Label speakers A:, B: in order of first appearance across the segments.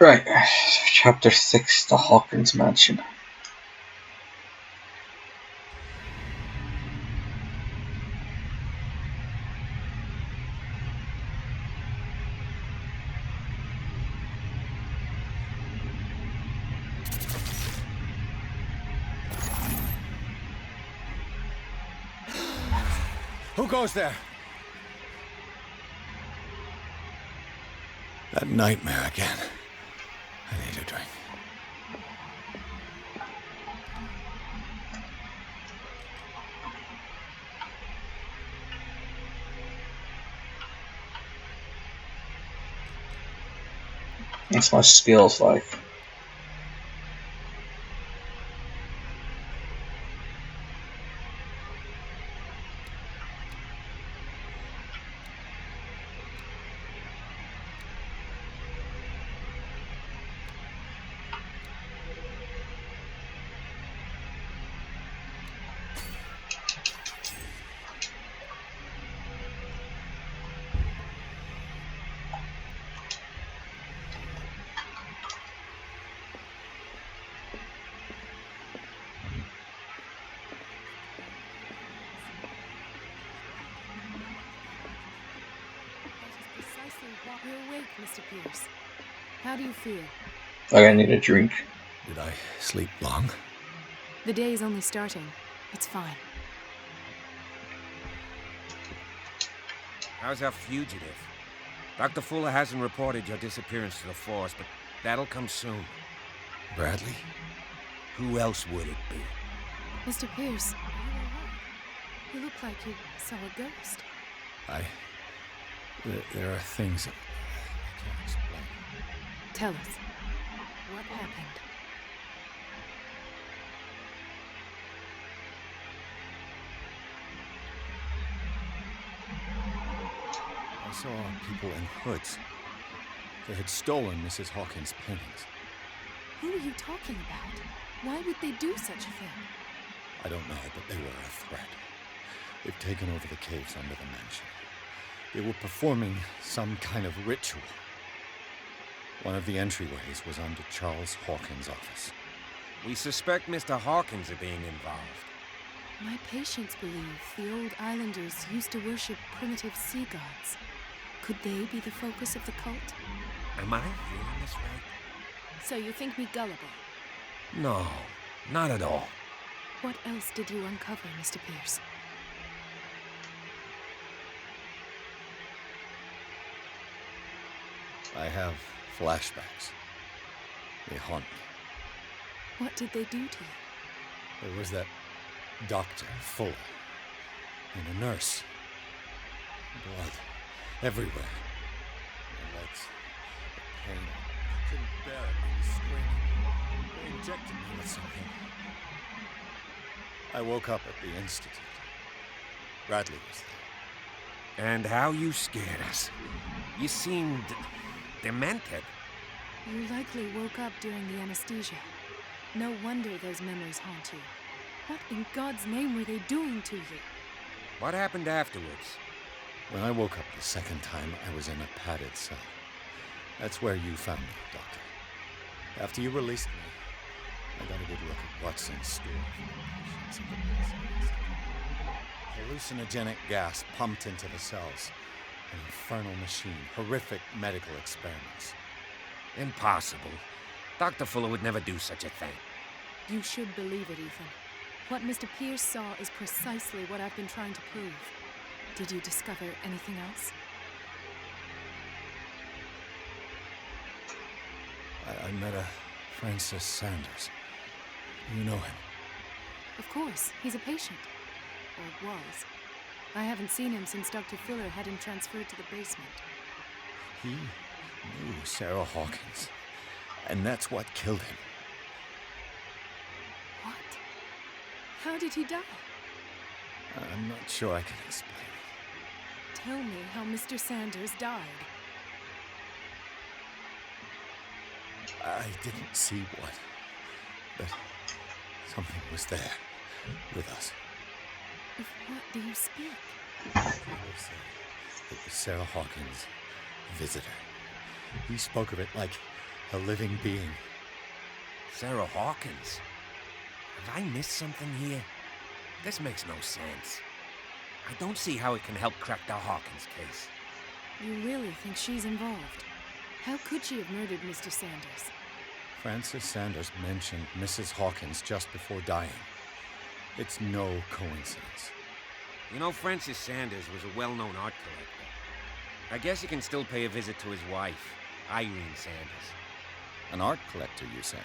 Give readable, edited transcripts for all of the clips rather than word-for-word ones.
A: Right, Chapter 6, The Hawkins Mansion.
B: Who goes there? That nightmare again. I need a drink.
A: That's my skills like.
C: You're awake, Mr. Pierce. How do you feel?
A: Like I need a drink.
B: Did I sleep long?
C: The day is only starting. It's fine.
D: How's our fugitive? Dr. Fuller hasn't reported your disappearance to the force, but that'll come soon.
B: Bradley?
D: Who else would it be?
C: Mr. Pierce, are you alright? You look like you saw a ghost.
B: There are things I can't explain.
C: Tell us. What happened?
B: I saw people in hoods. They had stolen Mrs. Hawkins' paintings.
C: Who are you talking about? Why would they do such a thing?
B: I don't know, but they were a threat. They've taken over the caves under the mansion. They were performing some kind of ritual. One of the entryways was under Charles Hawkins' office.
D: We suspect Mr. Hawkins of being involved.
C: My patients believe the old islanders used to worship primitive sea gods. Could they be the focus of the cult?
D: Am I hearing this right?
C: So you think me gullible?
D: No, not at all.
C: What else did you uncover, Mr. Pierce?
B: I have flashbacks. They haunt me.
C: What did they do to you?
B: There was that Dr. Fuller and a nurse. Blood everywhere. My legs. The pain. I couldn't bear it. I was screaming. They injected me with something. I woke up at the institute. Bradley was there.
D: And how you scared us. You seemed demented.
C: You likely woke up during the anesthesia. No wonder those memories haunt you. What in God's name were they doing to you?
D: What happened afterwards?
B: When I woke up the second time, I was in a padded cell. That's where you found me, Doctor. After you released me, I got a good look at what's in store for the patients of the medicine. Hallucinogenic gas pumped into the cells. An infernal machine. Horrific medical experiments.
D: Impossible. Dr. Fuller would never do such a thing.
C: You should believe it, Ethan. What Mr. Pierce saw is precisely what I've been trying to prove. Did you discover anything else?
B: I met a Francis Sanders. You know him?
C: Of course. He's a patient. Or was. I haven't seen him since Dr. Fuller had him transferred to the basement.
B: He knew Sarah Hawkins. And that's what killed him.
C: What? How did he die?
B: I'm not sure I can explain.
C: Tell me how Mr. Sanders died.
B: I didn't see what, but something was there with us.
C: Of what do you speak?
B: It was Sarah Hawkins' visitor. He spoke of it like A living being.
D: Sarah Hawkins? Have I missed something here? This makes no sense. I don't see how it can help crack the Hawkins case.
C: You really think she's involved? How could she have murdered Mr. Sanders?
B: Francis Sanders mentioned Mrs. Hawkins just before dying. It's no coincidence.
D: You know, Francis Sanders was a well-known art collector. I guess he can still pay a visit to his wife, Irene Sanders.
B: An art collector, you say?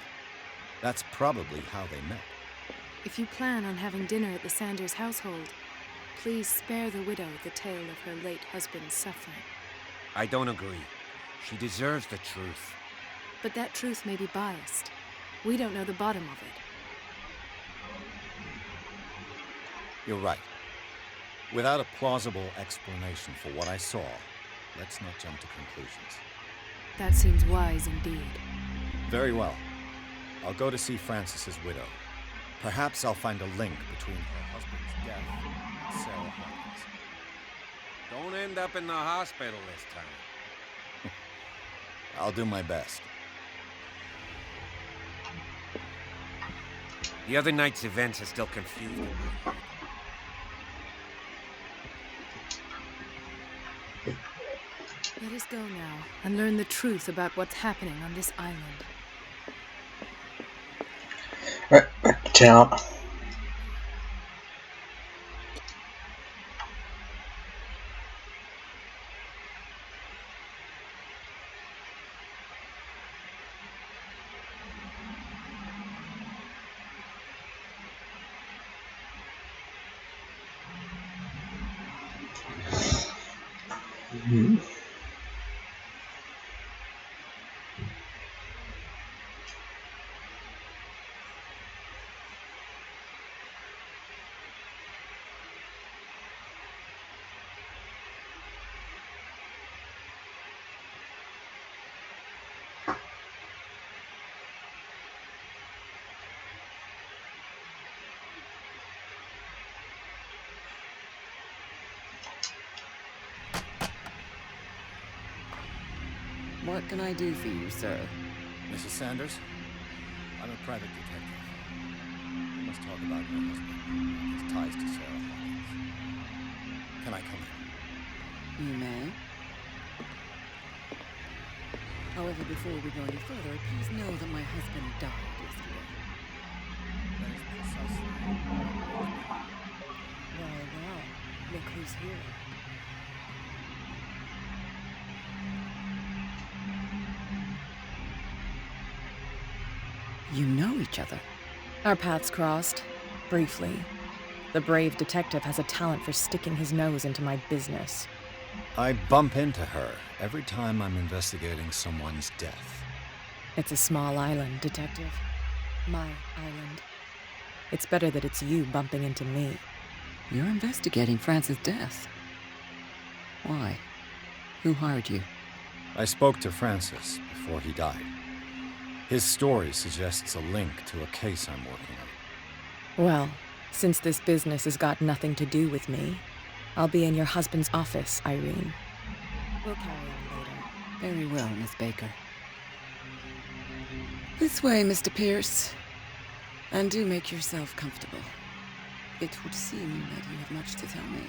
B: That's probably how they met.
C: If you plan on having dinner at the Sanders household, please spare the widow the tale of her late husband's suffering.
D: I don't agree. She deserves the truth.
C: But that truth may be biased. We don't know the bottom of it.
B: You're right. Without a plausible explanation for what I saw, let's not jump to conclusions.
C: That seems wise indeed.
B: Very well. I'll go to see Francis's widow. Perhaps I'll find a link between her husband's death and Sarah Hawkins.
D: Don't end up in the hospital this time.
B: I'll do my best.
D: The other night's events are still confusing me.
C: Let us go now and learn the truth about what's happening on this island.
A: Right, back to town.
E: What can I do for you, sir?
B: Mrs. Sanders? I'm a private detective. We must talk about your husband and his ties to Sarah Hawkins. Can I come in?
E: You may. However, before we go any further, please know that my husband died yesterday.
B: That is precisely
E: Well, look who's here. You know each other.
F: Our paths crossed, briefly. The brave detective has a talent for sticking his nose into my business.
B: I bump into her every time I'm investigating someone's death.
F: It's a small island, detective. My island. It's better that it's you bumping into me.
E: You're investigating Francis' death. Why? Who hired you?
B: I spoke to Francis before he died. His story suggests a link to a case I'm working on.
F: Well, since this business has got nothing to do with me, I'll be in your husband's office, Irene. We'll carry on later.
E: Very well, Miss Baker. This way, Mr. Pierce. And do make yourself comfortable. It would seem that you have much to tell me.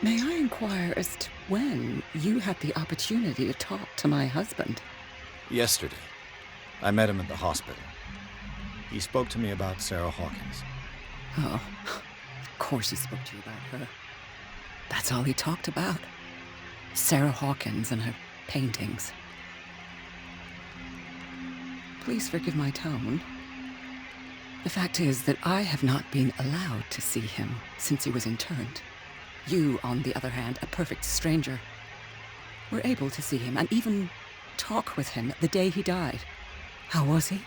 E: May I inquire as to when you had the opportunity to talk to my husband?
B: Yesterday, I met him at the hospital. He spoke to me about Sarah Hawkins.
E: Oh, of course he spoke to you about her. That's all he talked about. Sarah Hawkins and her paintings. Please forgive my tone. The fact is that I have not been allowed to see him since he was interned. You, on the other hand, a perfect stranger, were able to see him and even talk with him the day he died. How was he?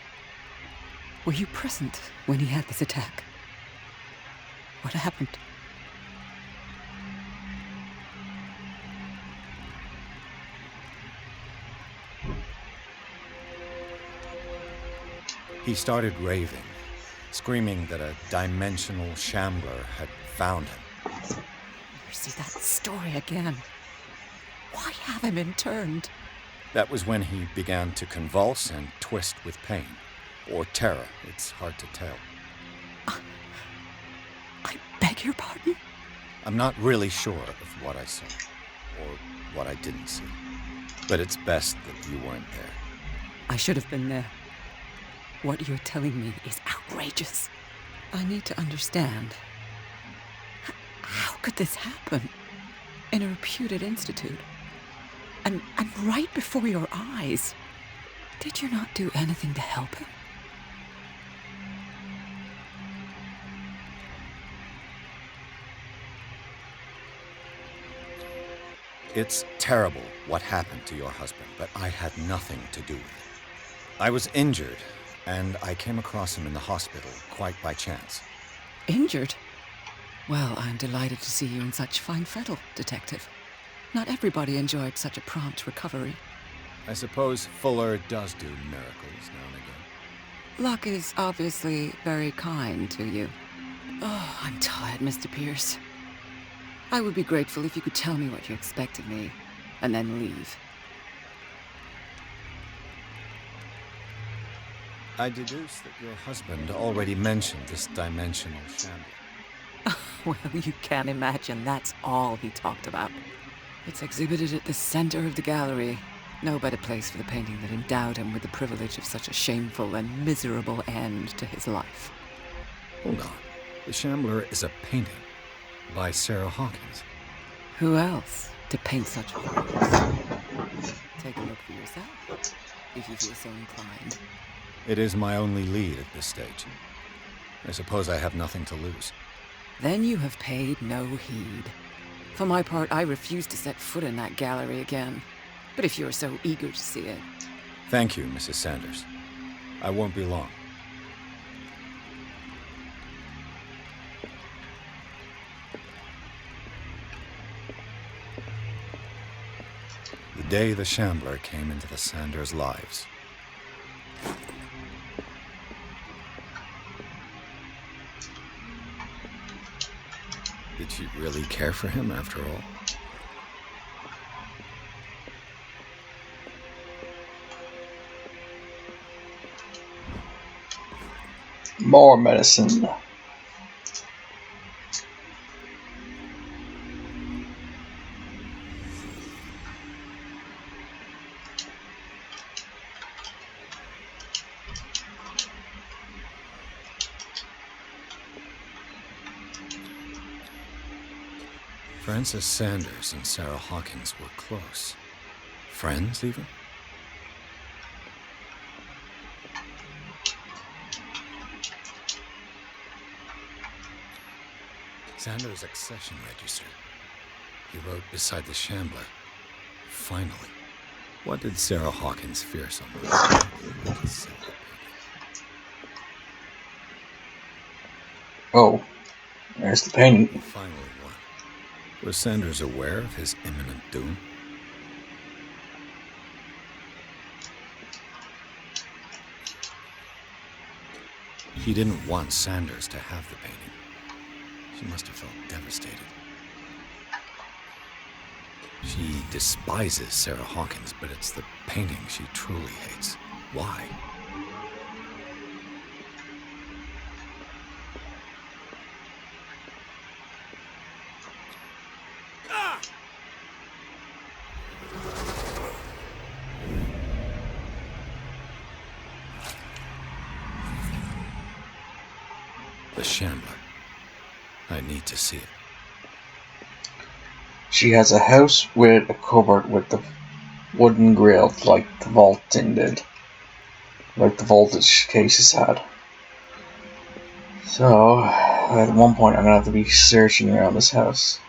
E: Were you present when he had this attack? What happened?
B: He started raving, screaming that a dimensional Shambler had found him.
E: see that story again. Why have him interned?
B: That was when he began to convulse and twist with pain. Or terror, it's hard to tell.
E: I beg your pardon?
B: I'm not really sure of what I saw, or what I didn't see. But it's best that you weren't there.
E: I should have been there. What you're telling me is outrageous. I need to understand. How could this happen? In a reputed institute? And right before your eyes? Did you not do anything to help him?
B: It's terrible what happened to your husband, but I had nothing to do with it. I was injured, and I came across him in the hospital quite by chance.
E: Injured? Well, I'm delighted to see you in such fine fettle, Detective. Not everybody enjoyed such a prompt recovery.
B: I suppose Fuller does do miracles now and again.
E: Luck is obviously very kind to you. Oh, I'm tired, Mr. Pierce. I would be grateful if you could tell me what you expect of me, and then leave.
B: I deduce that your husband already mentioned this dimensional shambler.
E: Well, you can't imagine that's all he talked about. It's exhibited at the center of the gallery. No better place for the painting that endowed him with the privilege of such a shameful and miserable end to his life.
B: Hold on. The Shambler is a painting by Sarah Hawkins.
E: Who else to paint such horrors? Take a look for yourself, if you feel so inclined.
B: It is my only lead at this stage. I suppose I have nothing to lose.
E: Then you have paid no heed. For my part, I refuse to set foot in that gallery again. But if you're so eager to see it...
B: Thank you, Mrs. Sanders. I won't be long. The day the Shambler came into the Sanders' lives. Did she really care for him after all?
A: More medicine.
B: Frances Sanders and Sarah Hawkins were close. Friends, even? Sanders' accession register. He wrote beside the Shambler. Finally. What did Sarah Hawkins fear so much?
A: Oh, there's the painting.
B: He finally won. Was Sanders aware of his imminent doom? He didn't want Sanders to have the painting. She must have felt devastated. She despises Sarah Hawkins, but it's the painting she truly hates. Why? The Shambler. I need to see it.
A: She has a house with a cupboard with the wooden grill like the vault thing did. Like the voltage cases had. So, at one point I'm going to have to be searching around this house.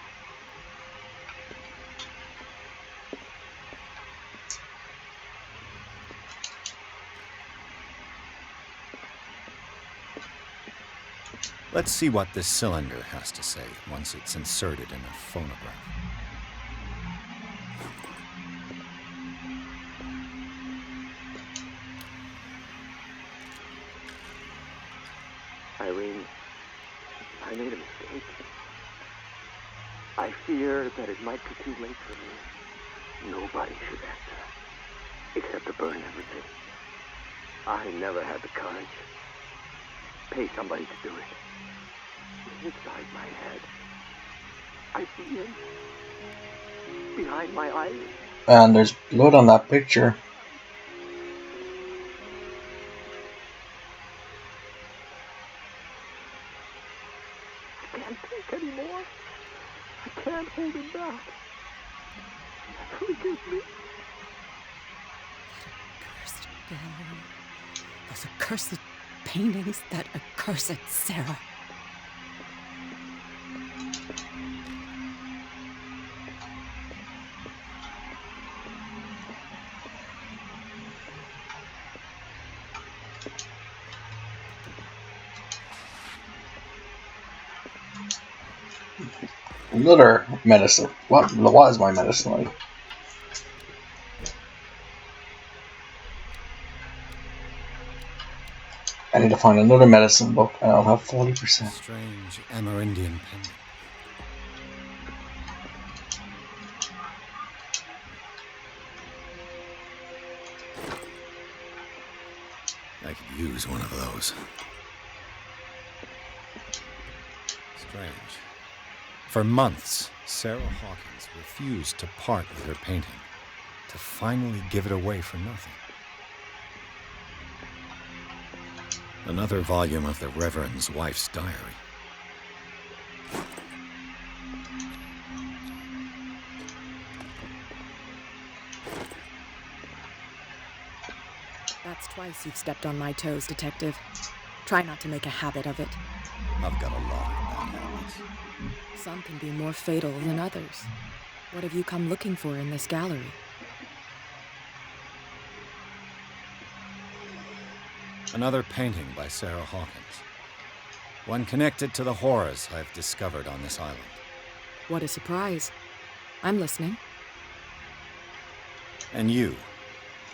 B: Let's see what this cylinder has to say once it's inserted in a phonograph.
G: Irene, I made a mistake. I fear that it might be too late for me. Nobody should enter, except to burn everything. I never had the courage. Pay somebody to do it. Inside my head, I see him. Behind my eyes.
A: And there's blood on that picture.
G: I can't take anymore. I can't hold him back. Forgive me.
E: Cursed gallery. Those accursed paintings, that accursed Sarah.
A: Another medicine. What is my medicine like? I need to find another medicine book and I'll have 40%.
B: Strange Amerindian pendant. I could use one of those. Strange. For months, Sarah Hawkins refused to part with her painting, to finally give it away for nothing. Another volume of the Reverend's wife's diary.
F: That's twice you've stepped on my toes, Detective. Try not to make a habit of it.
B: I've got a lot of bad habits.
F: Some can be more fatal than others. What have you come looking for in this gallery?
B: Another painting by Sarah Hawkins. One connected to the horrors I've discovered on this island.
F: What a surprise. I'm listening.
B: And you?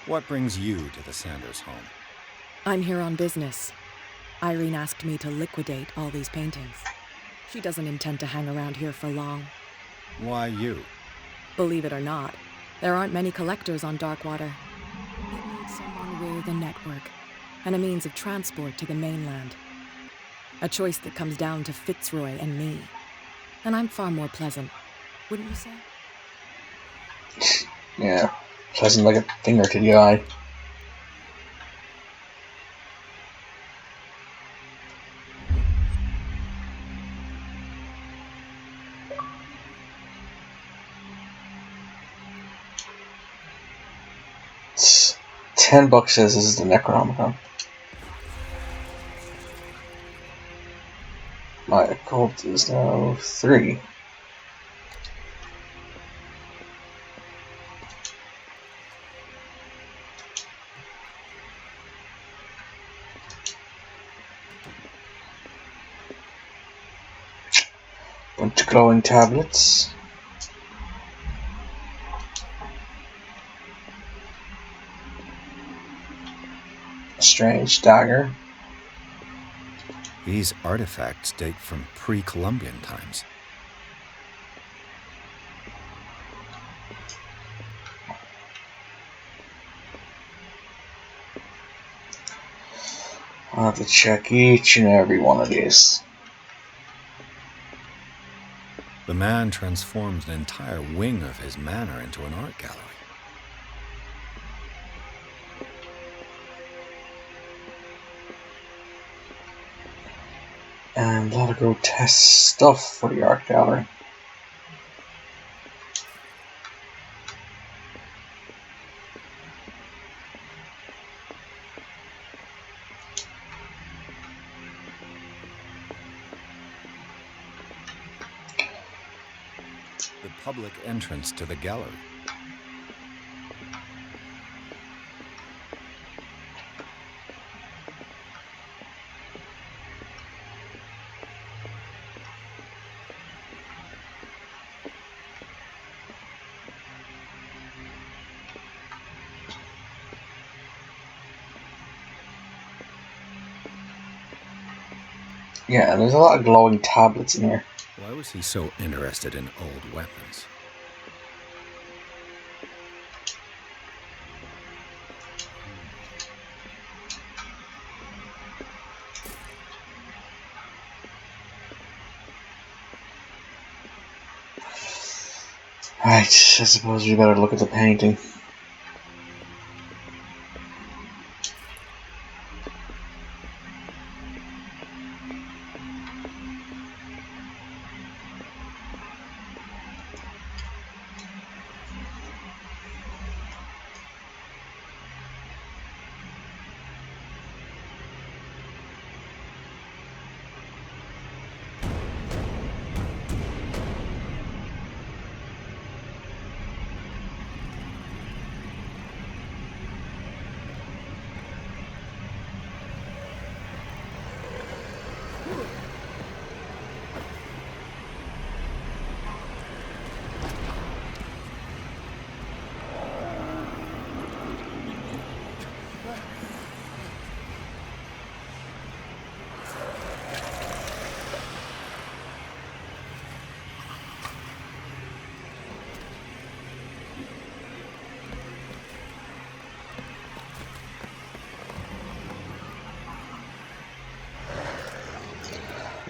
B: What brings you to the Sanders home?
F: I'm here on business. Irene asked me to liquidate all these paintings. She doesn't intend to hang around here for long.
B: Why you?
F: Believe it or not, there aren't many collectors on Darkwater. It needs someone with a network and a means of transport to the mainland. A choice that comes down to Fitzroy and me. And I'm far more pleasant, wouldn't you say?
A: Yeah, pleasant like a finger to the eye. It's $10 says this is the Necronomicon. My occult is now 3. Bunch of glowing tablets. A strange dagger.
B: These artifacts date from pre-Columbian times.
A: I'll have to check each and every one of these.
B: The man transformed an entire wing of his manor into an art gallery.
A: And a lot of grotesque stuff for the art gallery.
B: The public entrance to the gallery.
A: Yeah, and there's a lot of glowing tablets in here.
B: Why was he so interested in old weapons?
A: Right, I suppose we better look at the painting.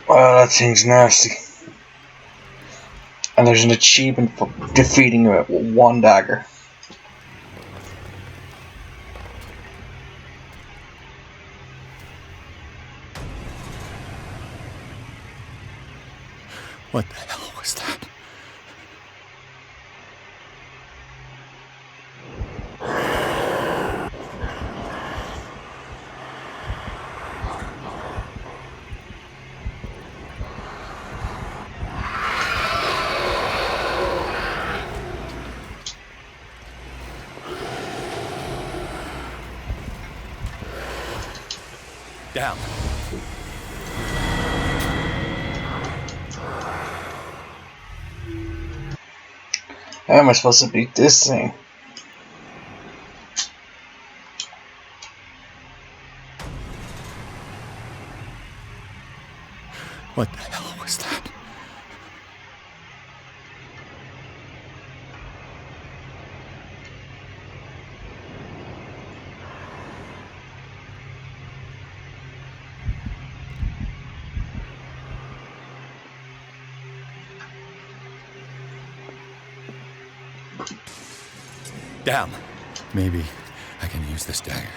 A: Wow, that thing's nasty. And there's an achievement for defeating it with one dagger.
B: What the hell was that? Down.
A: How am I supposed to beat this thing?
B: What the hell was that? Down. Maybe I can use this dagger.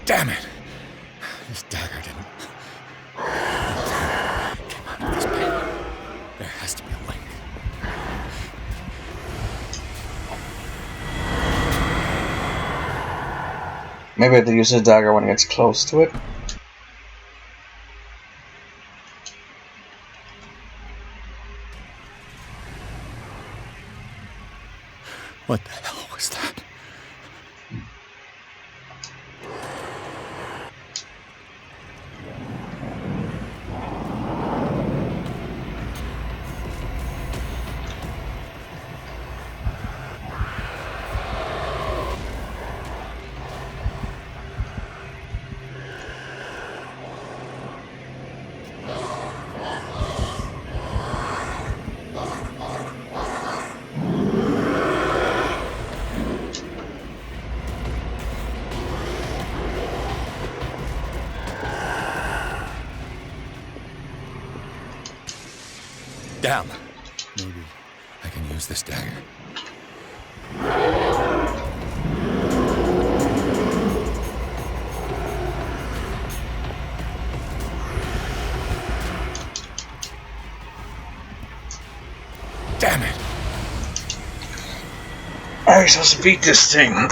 B: Damn it! This dagger didn't came out of this paint. There has to be a link.
A: Maybe I have to use the dagger when it gets close to it.
B: What the hell was that? Down. Maybe I can use this dagger. Damn it!
A: How are you supposed to beat this thing?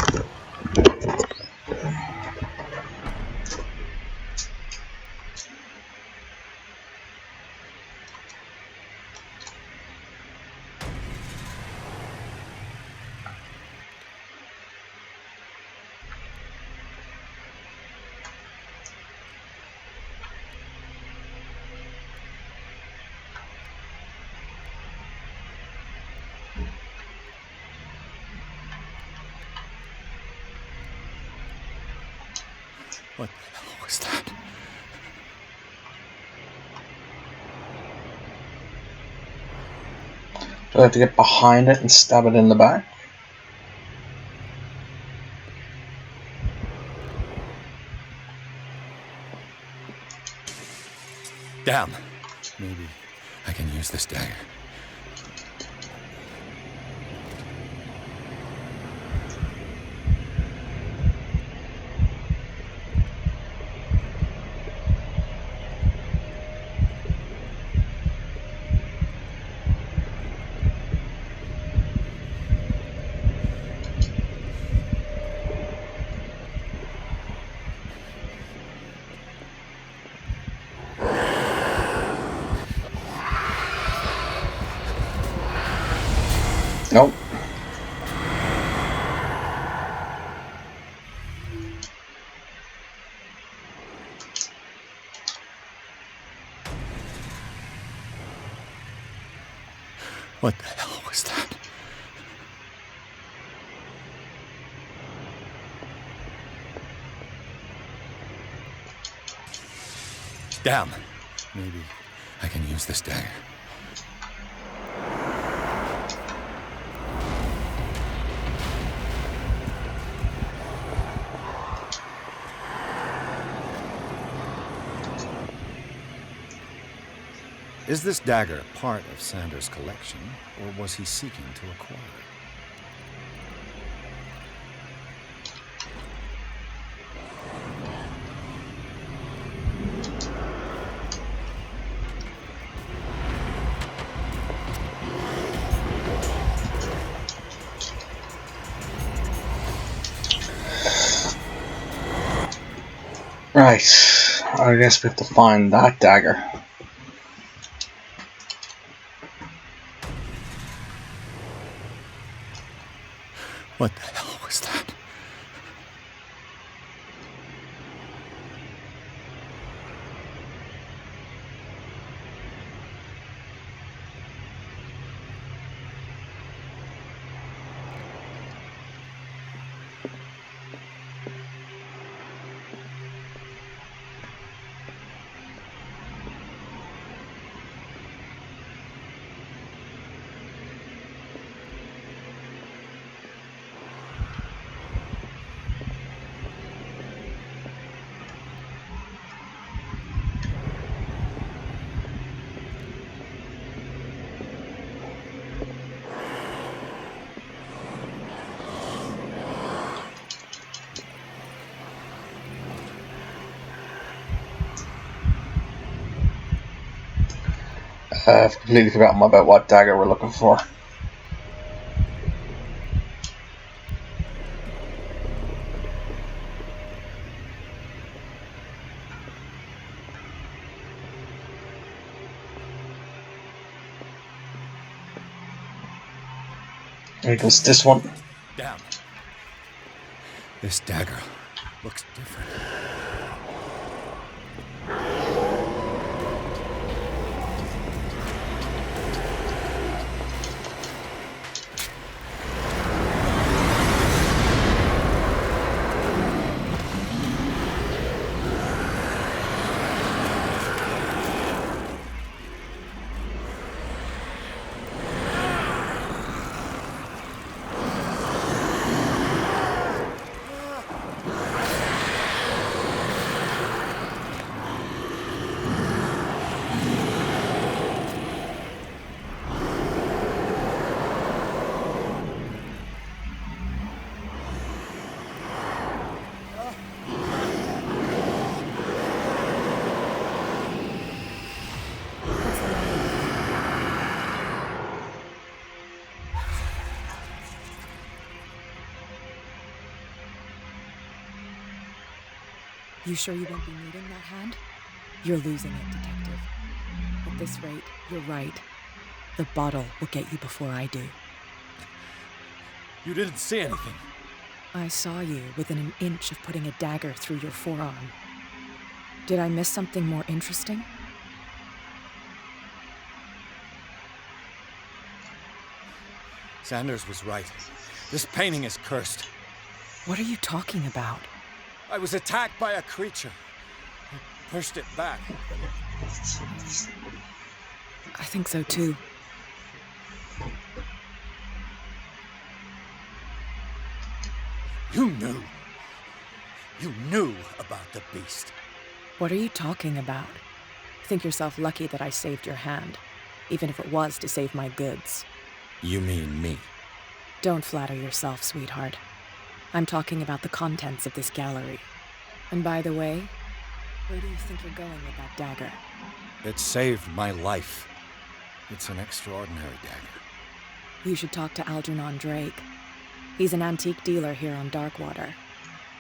B: What the hell was that?
A: Do I have to get behind it and stab it in the back?
B: Damn. Maybe I can use this dagger.
A: Nope.
B: What the hell was that? Damn. Maybe I can use this dagger. Is this dagger part of Sanders' collection, or was he seeking to acquire it?
A: Right. I guess we have to find that dagger.
B: What the hell was that?
A: I've completely forgotten about what dagger we're looking for. There goes this one.
B: Damn. This dagger looks different.
F: You sure you won't be needing that hand? You're losing it, Detective. At this rate, you're right. The bottle will get you before I do.
B: You didn't see anything.
F: I saw you within an inch of putting a dagger through your forearm. Did I miss something more interesting?
B: Sanders was right. This painting is cursed.
F: What are you talking about?
B: I was attacked by a creature. I pushed it back.
F: I think so too.
B: You knew. You knew about the beast.
F: What are you talking about? Think yourself lucky that I saved your hand, even if it was to save my goods.
B: You mean me?
F: Don't flatter yourself, sweetheart. I'm talking about the contents of this gallery. And by the way, where do you think you're going with that dagger?
B: It saved my life. It's an extraordinary dagger.
F: You should talk to Algernon Drake. He's an antique dealer here on Darkwater.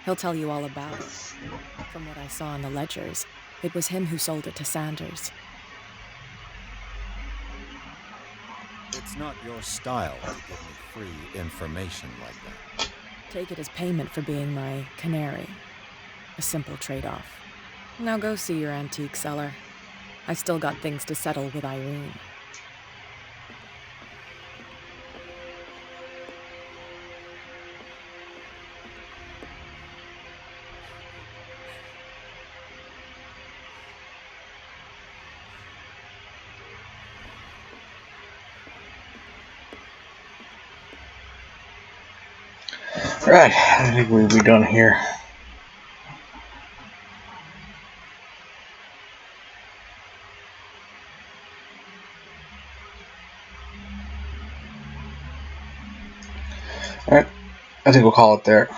F: He'll tell you all about it. From what I saw in the ledgers, it was him who sold it to Sanders.
B: It's not your style to give me free information like that.
F: Take it as payment for being my canary. A simple trade-off. Now go see your antique seller. I still got things to settle with Irene.
A: Right, I think we'll be done here. Alright, I think we'll call it there.